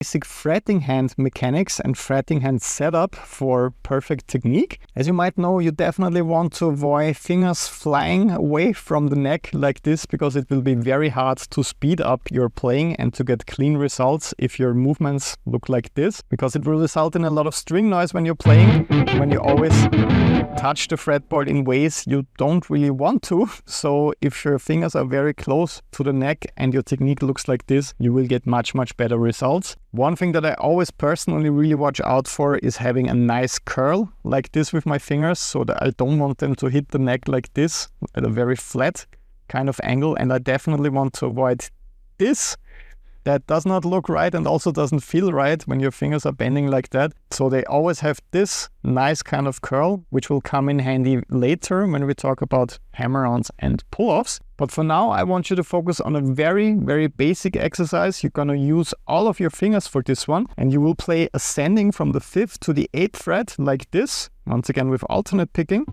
basic fretting hand mechanics and fretting hand setup for perfect technique. As you might know, you definitely want to avoid fingers flying away from the neck like this, because it will be very hard to speed up your playing and to get clean results if your movements look like this, because it will result in a lot of string noise when you're playing, when you always touch the fretboard in ways you don't really want to. So if your fingers are very close to the neck and your technique looks like this, you will get much better results. One thing that I always personally really watch out for is having a nice curl like this with my fingers, so that I don't want them to hit the neck like this at a very flat kind of angle, and I definitely want to avoid this. That does not look right and also doesn't feel right when your fingers are bending like that. So they always have this nice kind of curl, which will come in handy later when we talk about hammer-ons and pull-offs. But for now, I want you to focus on a very basic exercise. You're gonna use all of your fingers for this one, and you will play ascending from the 5th to the 8th fret like this, once again with alternate picking.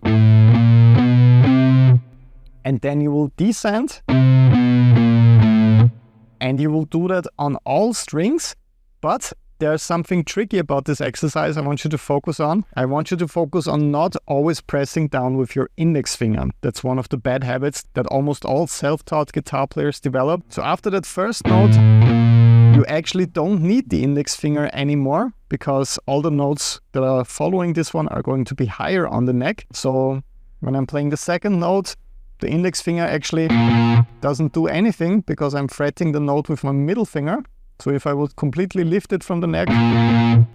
And then you will descend. And you will do that on all strings, but there's something tricky about this exercise I want you to focus on. I want you to focus on not always pressing down with your index finger. That's one of the bad habits that almost all self-taught guitar players develop. So after that first note, you actually don't need the index finger anymore, because all the notes that are following this one are going to be higher on the neck. So when I'm playing the second note, the index finger actually doesn't do anything, because I'm fretting the note with my middle finger. So if I would completely lift it from the neck,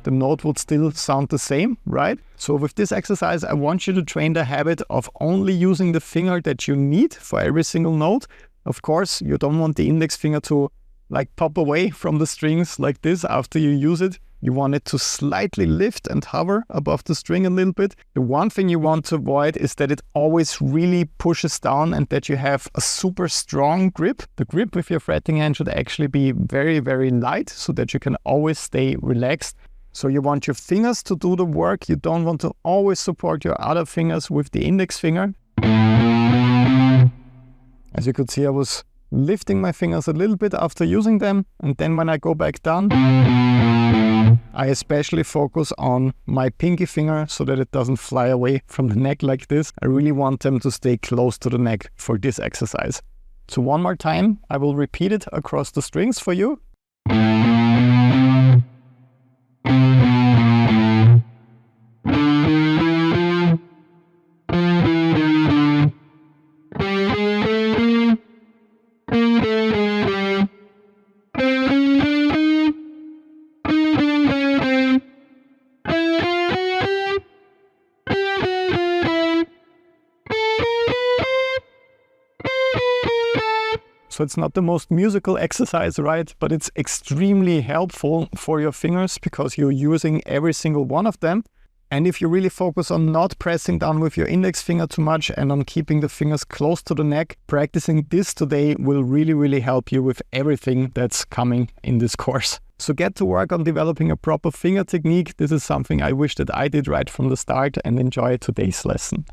the note would still sound the same, right? So with this exercise, I want you to train the habit of only using the finger that you need for every single note. Of course, you don't want the index finger to like pop away from the strings like this after you use it. You want it to slightly lift and hover above the string a little bit. The one thing you want to avoid is that it always really pushes down and that you have a super strong grip. The grip with your fretting hand should actually be very light, so that you can always stay relaxed. So you want your fingers to do the work. You don't want to always support your other fingers with the index finger. As you could see, I was lifting my fingers a little bit after using them, and then when I go back down, I especially focus on my pinky finger so that it doesn't fly away from the neck like this. I really want them to stay close to the neck for this exercise. So one more time, I will repeat it across the strings for you. So it's not the most musical exercise, right? But it's extremely helpful for your fingers, because you're using every single one of them. And if you really focus on not pressing down with your index finger too much and on keeping the fingers close to the neck, practicing this today will really help you with everything that's coming in this course. So get to work on developing a proper finger technique. This is something I wish that I did right from the start, and enjoy today's lesson.